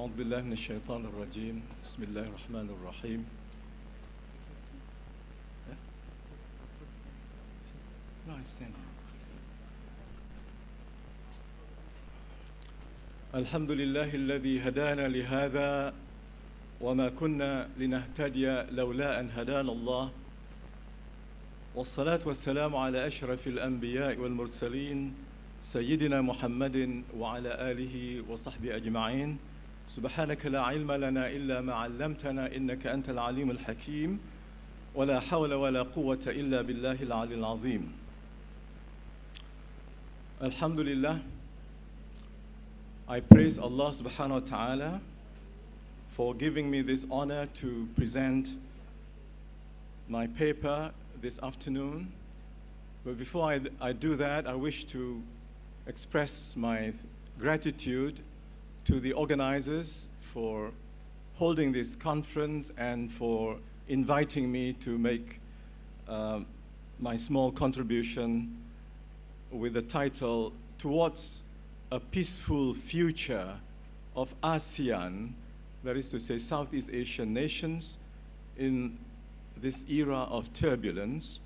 أعوذ بالله من الشيطان الرجيم بسم الله الرحمن الرحيم No, I stand here. الحمد لله الذي هدانا لهذا وما كنا لنهتدي لولا أن هدانا الله والصلاة والسلام على أشرف الأنبياء والمرسلين سيدنا محمد وعلى آله وصحبه أجمعين سبحانك لا علم لنا إلا ما علمتنا إنك أنت العليم الحكيم ولا حول ولا قوة إلا بالله العلي العظيم. Alhamdulillah, I praise Allah subhanahu wa ta'ala for giving me this honor to present my paper this afternoon. But before I do that, I wish to express my gratitude to the organizers for holding this conference and for inviting me to make my small contribution with the title, Towards a Peaceful Future of ASEAN, that is to say Southeast Asian nations in this era of turbulence,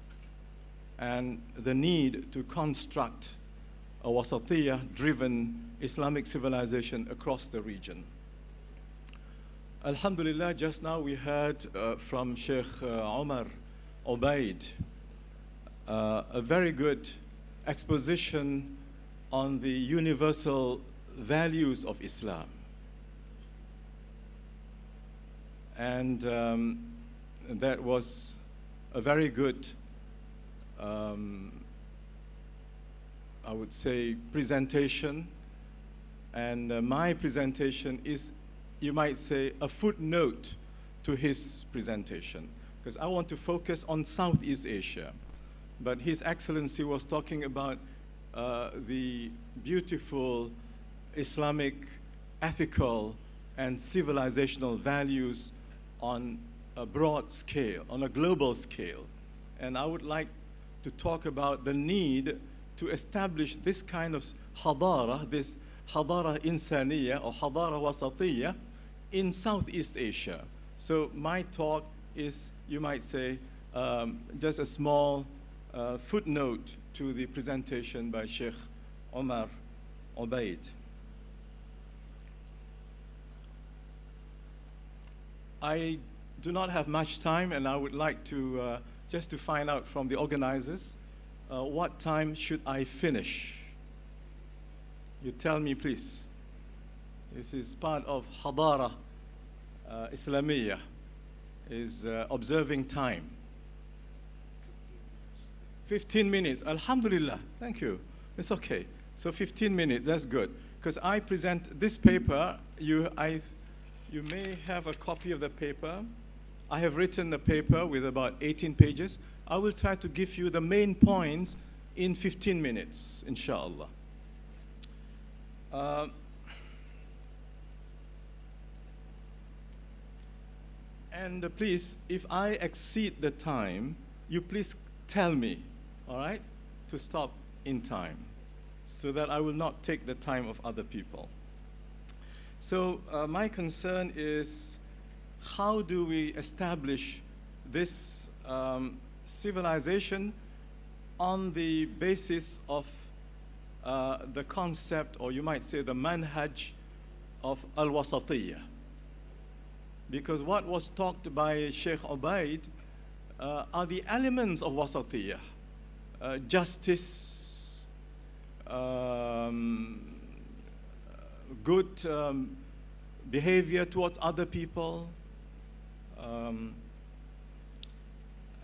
and the need to construct a wasatiyah-driven Islamic civilization across the region. Alhamdulillah, just now we heard from Sheikh Omar Obaid a very good exposition on the universal values of Islam. And that was a very good, I would say, presentation. And my presentation is, you might say, a footnote to his presentation, because I want to focus on Southeast Asia. But His Excellency was talking about the beautiful Islamic, ethical, and civilizational values on a broad scale, on a global scale. And I would like to talk about the need to establish this kind of hadara, this hadara insaniya or hadara wasatiyya in Southeast Asia. So my talk is, you might say, just a small footnote to the presentation by Sheikh Omar Obaid. I do not have much time, and I would like to just to find out from the organizers what time should I finish. You tell me, please. This is part of Hadara Islamiyya, is observing time. 15 minutes, alhamdulillah, thank you. It's okay. So 15 minutes, that's good. Because I present this paper, you may have a copy of the paper. I have written the paper with about 18 pages. I will try to give you the main points in 15 minutes, inshallah. And please, if I exceed the time, you please tell me, all right, to stop in time, so that I will not take the time of other people. So my concern is, how do we establish this civilization on the basis of the concept, or you might say the manhaj of al-wasatiyya? Because what was talked by Sheikh Obaid are the elements of wasatiyya. Justice, good behavior towards other people,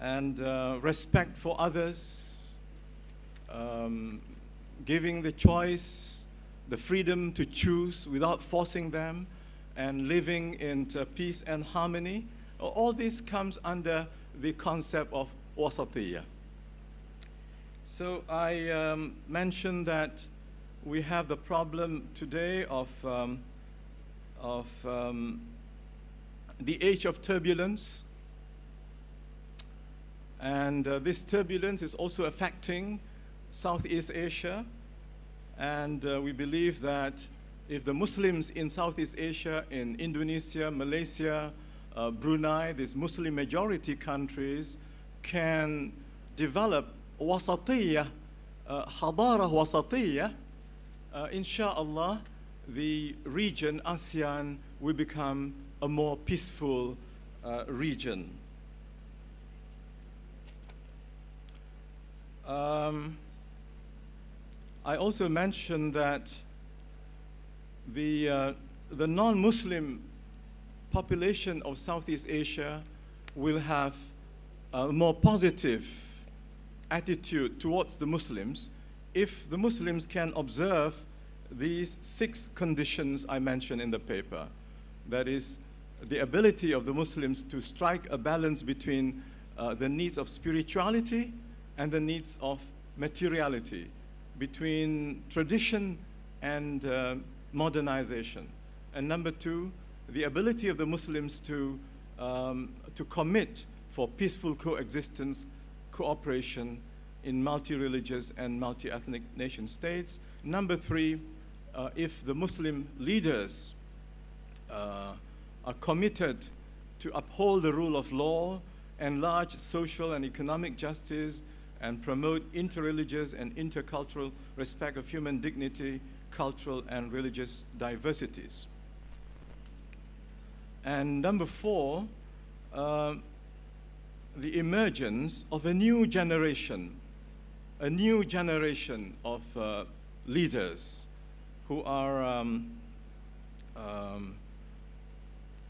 and respect for others, giving the choice, the freedom to choose without forcing them, and living in peace and harmony. All this comes under the concept of wasatiyya. So I mentioned that we have the problem today of the age of turbulence. And this turbulence is also affecting Southeast Asia. And we believe that if the Muslims in Southeast Asia, in Indonesia, Malaysia, Brunei, these Muslim majority countries, can develop wasatiyah, hadara wasatiyah, inshallah, the region, ASEAN, will become a more peaceful region. I also mentioned that the non-Muslim population of Southeast Asia will have a more positive attitude towards the Muslims if the Muslims can observe these 6 conditions I mentioned in the paper. That is, the ability of the Muslims to strike a balance between the needs of spirituality and the needs of materiality, between tradition and modernization. And number 2, the ability of the Muslims to commit for peaceful coexistence, cooperation in multi-religious and multi-ethnic nation states. Number 3, if the Muslim leaders are committed to uphold the rule of law, enlarge social and economic justice, and promote interreligious and intercultural respect of human dignity, cultural and religious diversities. And number 4, the emergence of a new generation of leaders who are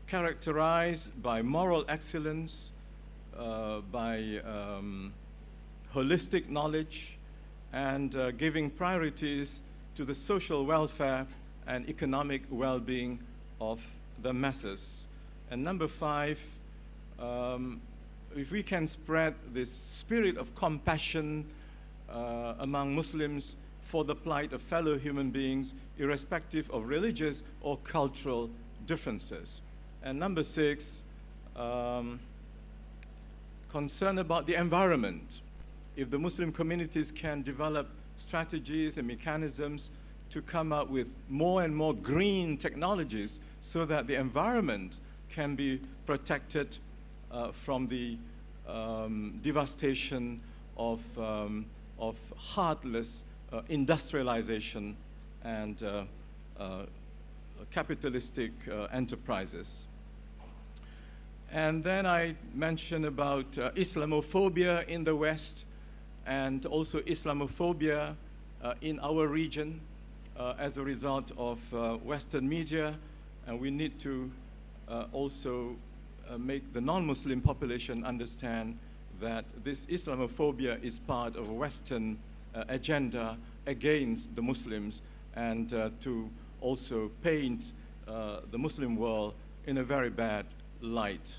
characterized by moral excellence, by holistic knowledge, and giving priorities to the social welfare and economic well-being of the masses. And number 5, if we can spread this spirit of compassion among Muslims for the plight of fellow human beings, irrespective of religious or cultural differences. And number 6, concern about the environment. If the Muslim communities can develop strategies and mechanisms to come up with more and more green technologies so that the environment can be protected from the devastation of heartless industrialization and capitalistic enterprises. And then I mentioned about Islamophobia in the West, and also Islamophobia in our region as a result of Western media. And we need to also make the non-Muslim population understand that this Islamophobia is part of a Western agenda against the Muslims, and to also paint the Muslim world in a very bad light.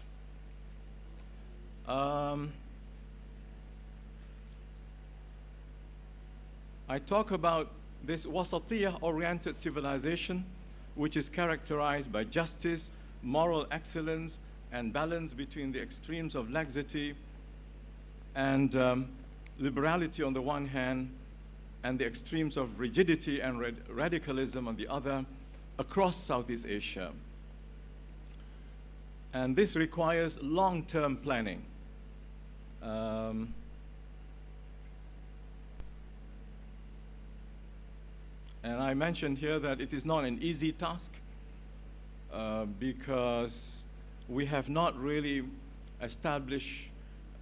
I talk about this wasatiyah-oriented civilization, which is characterized by justice, moral excellence, and balance between the extremes of laxity and liberality on the one hand, and the extremes of rigidity and radicalism on the other, across Southeast Asia. And this requires long-term planning. And I mentioned here that it is not an easy task because we have not really established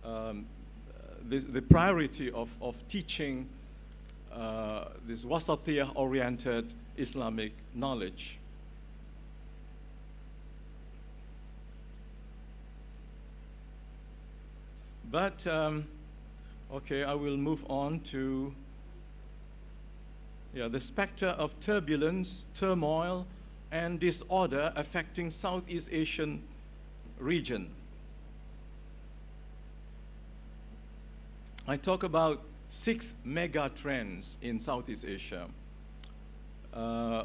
the priority of teaching this wasatiyah-oriented Islamic knowledge. But, okay, I will move on to the specter of turbulence, turmoil, and disorder affecting Southeast Asian region. I talk about 6 mega trends in Southeast Asia.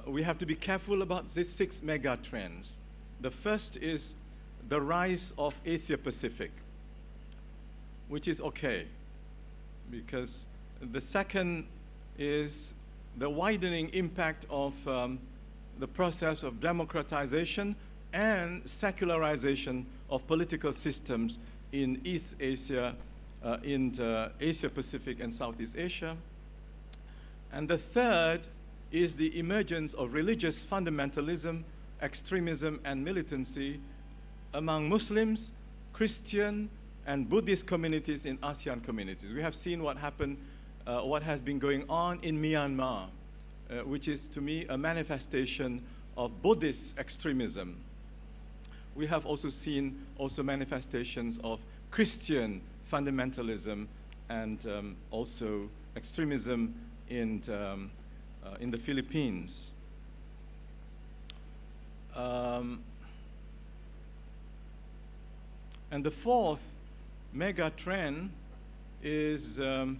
We have to be careful about these 6 mega trends. The first is the rise of Asia Pacific, which is okay, because the second is the widening impact of the process of democratization and secularization of political systems in East Asia, in Asia Pacific and Southeast Asia. And the third is the emergence of religious fundamentalism, extremism, and militancy among Muslims, Christian, and Buddhist communities in ASEAN communities. We have seen what happened, what has been going on in Myanmar, which is to me a manifestation of Buddhist extremism. We have also seen manifestations of Christian fundamentalism and also extremism in the Philippines. And the fourth mega trend is the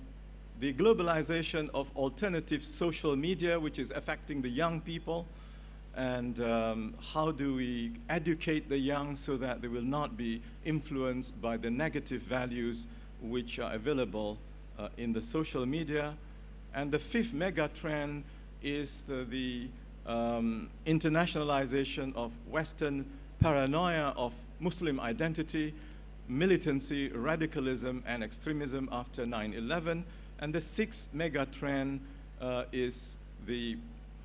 globalization of alternative social media, which is affecting the young people. And how do we educate the young so that they will not be influenced by the negative values which are available in the social media. And the fifth mega trend is the internationalization of Western paranoia of Muslim identity, militancy, radicalism, and extremism after 9/11. And the sixth mega trend is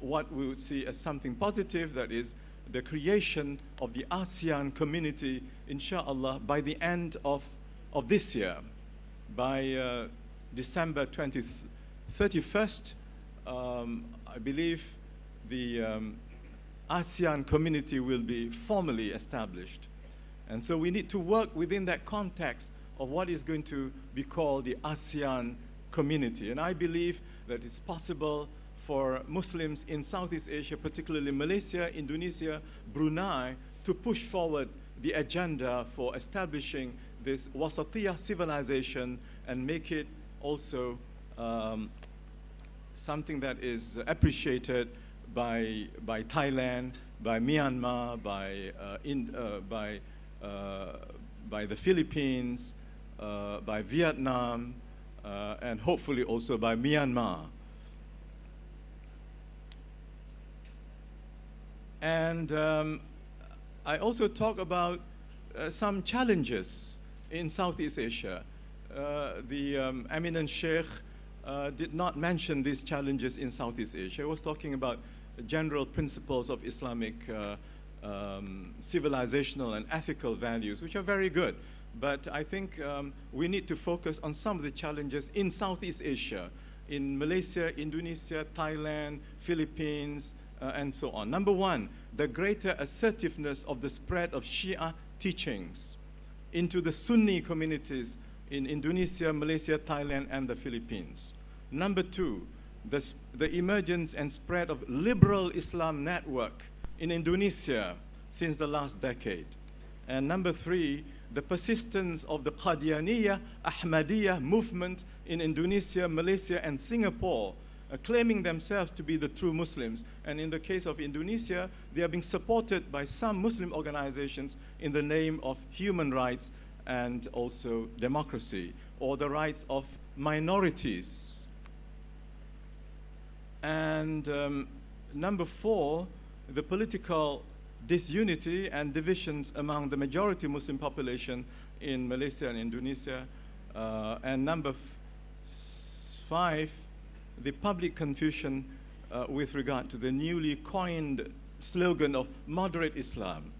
what we would see as something positive, that is the creation of the ASEAN community, inshallah, by the end of this year. By December 31st, I believe the ASEAN community will be formally established. And so we need to work within that context of what is going to be called the ASEAN community. And I believe that it's possible for Muslims in Southeast Asia, particularly Malaysia, Indonesia, Brunei, to push forward the agenda for establishing this Wasatiyah civilization and make it also something that is appreciated by Thailand, by Myanmar, by the Philippines, by Vietnam, and hopefully also by Myanmar. And I also talk about some challenges in Southeast Asia. The eminent Sheikh did not mention these challenges in Southeast Asia. He was talking about general principles of Islamic civilizational and ethical values, which are very good. But I think we need to focus on some of the challenges in Southeast Asia, in Malaysia, Indonesia, Thailand, Philippines, and so on. Number one, the greater assertiveness of the spread of Shia teachings into the Sunni communities in Indonesia, Malaysia, Thailand, and the Philippines. Number two, the emergence and spread of liberal Islam network in Indonesia since the last decade. And number three, the persistence of the Qadianiyah, Ahmadiyya movement in Indonesia, Malaysia, and Singapore, claiming themselves to be the true Muslims. And in the case of Indonesia, they are being supported by some Muslim organizations in the name of human rights and also democracy, or the rights of minorities. And number four, the political disunity and divisions among the majority Muslim population in Malaysia and Indonesia. And number five, the public confusion with regard to the newly coined slogan of moderate Islam.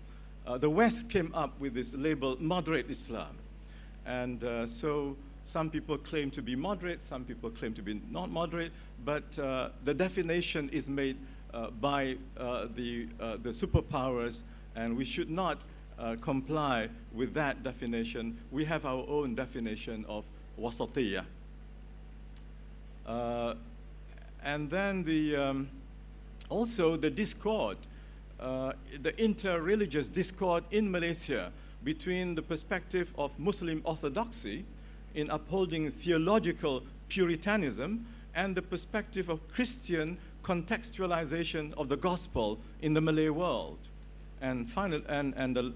The West came up with this label, moderate Islam. And so some people claim to be moderate, some people claim to be not moderate, but the definition is made by the superpowers, and we should not comply with that definition. We have our own definition of wasatiyah. And then also the discord, the inter-religious discord in Malaysia between the perspective of Muslim orthodoxy in upholding theological puritanism and the perspective of Christian contextualization of the gospel in the Malay world. And the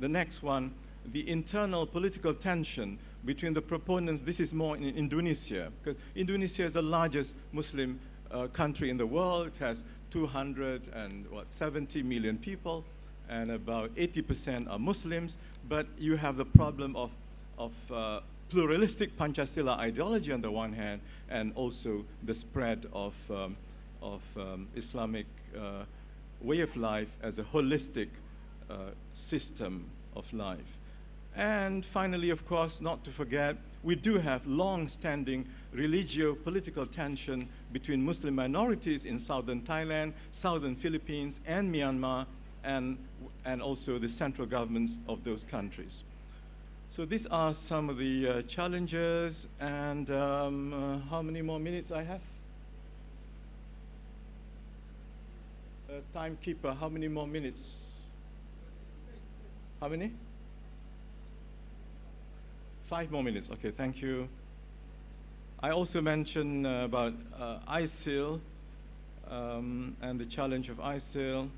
next one, the internal political tension between the proponents. This is more in Indonesia, because Indonesia is the largest Muslim country in the world. It has 270 million people, and about 80% are Muslims. But you have the problem of pluralistic Panchasila ideology on the one hand, and also the spread of Islamic way of life as a holistic system of life. And finally, of course, not to forget, we do have long-standing religio-political tension between Muslim minorities in southern Thailand, southern Philippines, and Myanmar, and also the central governments of those countries. So these are some of the challenges, and how many more minutes I have? Timekeeper, how many more minutes? How many? 5 more minutes. Okay, thank you. I also mentioned about ISIL and the challenge of ISIL.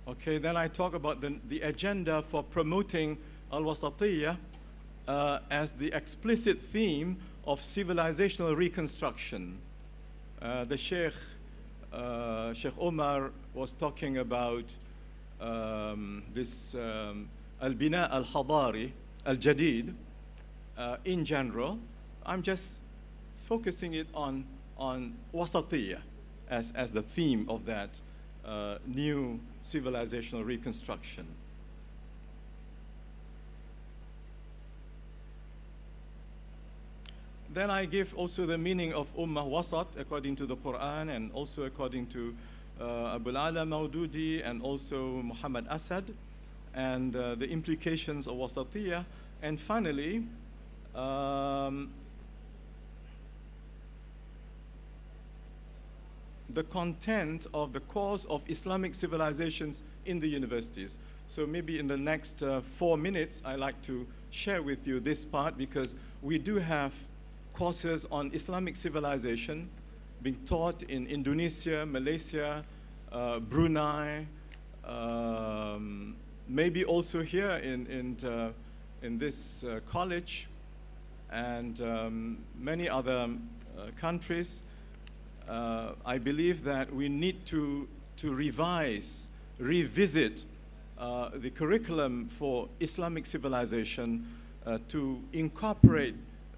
Okay, then I talk about the agenda for promoting al-Wasatiyya as the explicit theme of civilizational reconstruction. The Sheikh Omar was talking about this al-Bina al-Hadari, al-Jadid, in general. I'm just focusing it on Wasatiyya as the theme of that new civilizational reconstruction. Then I give also the meaning of Ummah Wasat according to the Quran, and also according to Abu al-Ala Maududi and also Muhammad Asad, and the implications of Wasatiyya. And finally, the content of the course of Islamic civilizations in the universities. So maybe in the next 4 minutes, I'd like to share with you this part, because we do have courses on Islamic civilization being taught in Indonesia, Malaysia, Brunei, maybe also here in this college, and many other countries. I believe that we need to revisit the curriculum for Islamic civilization to incorporate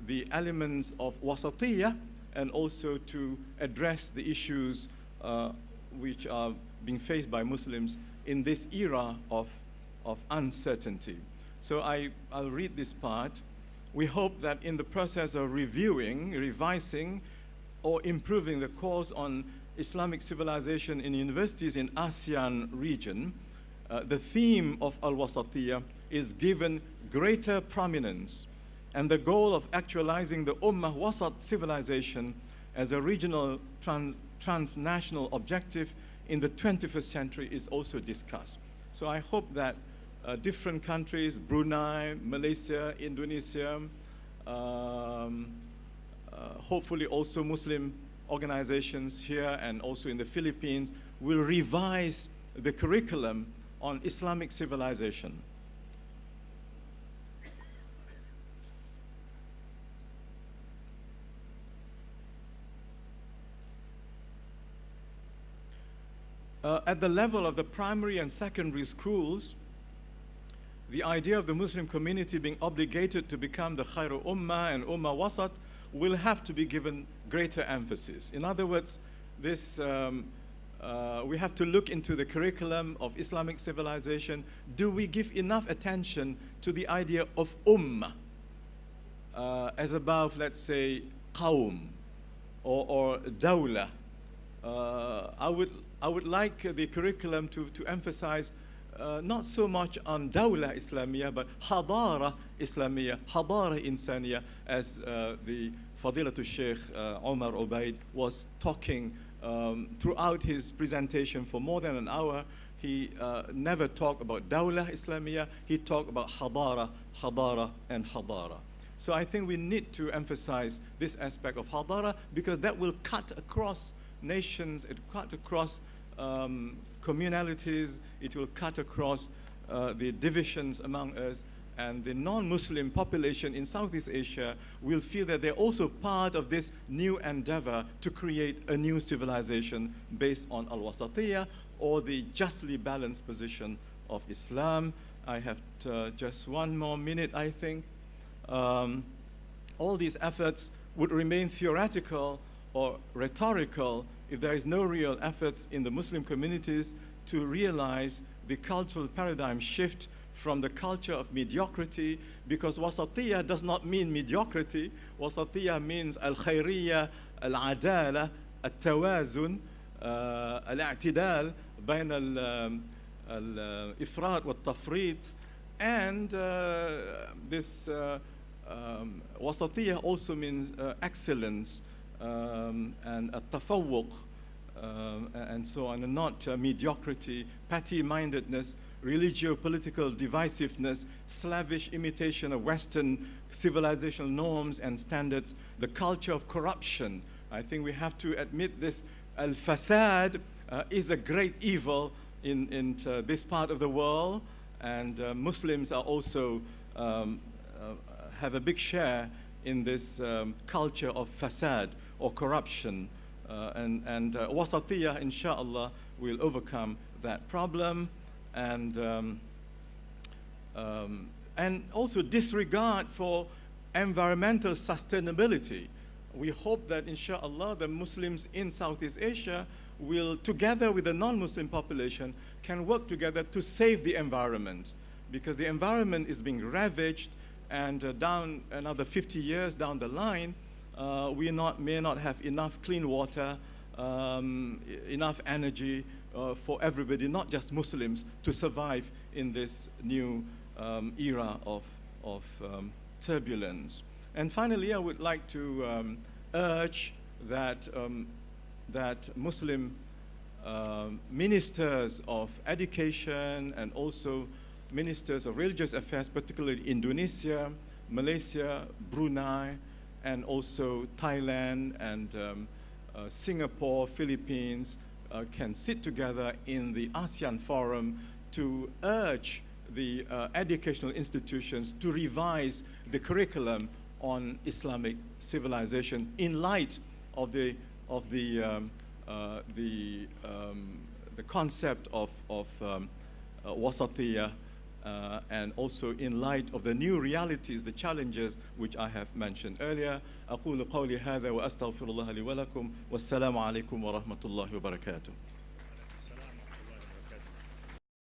the elements of Wasatiyya, and also to address the issues which are being faced by Muslims in this era of uncertainty. So I'll read this part. We hope that in the process of reviewing, revising, or improving the course on Islamic civilization in universities in ASEAN region, the theme of al-Wasatiyya is given greater prominence, and the goal of actualizing the Ummah Wasat civilization as a regional transnational objective in the 21st century is also discussed. So I hope that different countries, Brunei, Malaysia, Indonesia, hopefully also Muslim organizations here and also in the Philippines, will revise the curriculum on Islamic civilization. At the level of the primary and secondary schools, the idea of the Muslim community being obligated to become the Khairu Ummah and Ummah Wasat will have to be given greater emphasis. In other words, this, we have to look into the curriculum of Islamic civilization. Do we give enough attention to the idea of Ummah as above, let's say, Qawm or Dawla? I would like the curriculum to emphasize not so much on Dawla Islamiyya, but Hadara Islamiyya, Hadara Insaniya, as the Fadilatul Sheikh Omar Ubaid was talking throughout his presentation for more than an hour. He never talked about Dawla Islamiyya, he talked about Hadara, Hadara, and Hadara. So I think we need to emphasize this aspect of Hadara, because that will cut across nations, it will cut across communalities, it will cut across the divisions among us, and the non-Muslim population in Southeast Asia will feel that they're also part of this new endeavor to create a new civilization based on al-wasatiyah, or the justly balanced position of Islam. I have just one more minute, I think. All these efforts would remain theoretical or rhetorical if there is no real efforts in the Muslim communities to realize the cultural paradigm shift from the culture of mediocrity, because wasatiyah does not mean mediocrity. Wasatiyah means al-khayriyah, al-adala, al-tawazun, al-i'tidal, bayn al-ifrat wal-tafrit. And this wasatiyah also means excellence and tafawuq, and so on, and not mediocrity, petty-mindedness, religio-political divisiveness, slavish imitation of Western civilizational norms and standards, the culture of corruption. I think we have to admit this. Al-fasad is a great evil in this part of the world, and Muslims are also have a big share in this culture of fasad or corruption. And wasatiyah, inshallah, will overcome that problem. And also disregard for environmental sustainability. We hope that, inshallah, the Muslims in Southeast Asia will, together with the non-Muslim population, can work together to save the environment, because the environment is being ravaged, and down another 50 years down the line, we may not have enough clean water, enough energy, for everybody, not just Muslims, to survive in this new era of turbulence. And finally, I would like to urge that, that Muslim ministers of education and also ministers of religious affairs, particularly Indonesia, Malaysia, Brunei, and also Thailand and Singapore, Philippines, can sit together in the ASEAN Forum to urge the educational institutions to revise the curriculum on Islamic civilization in light of the concept of wasatiyah, and also in light of the new realities, the challenges which I have mentioned earlier. أقول قولي هذا وأستغفر الله لي ولكم والسلام عليكم ورحمة الله وبركاته.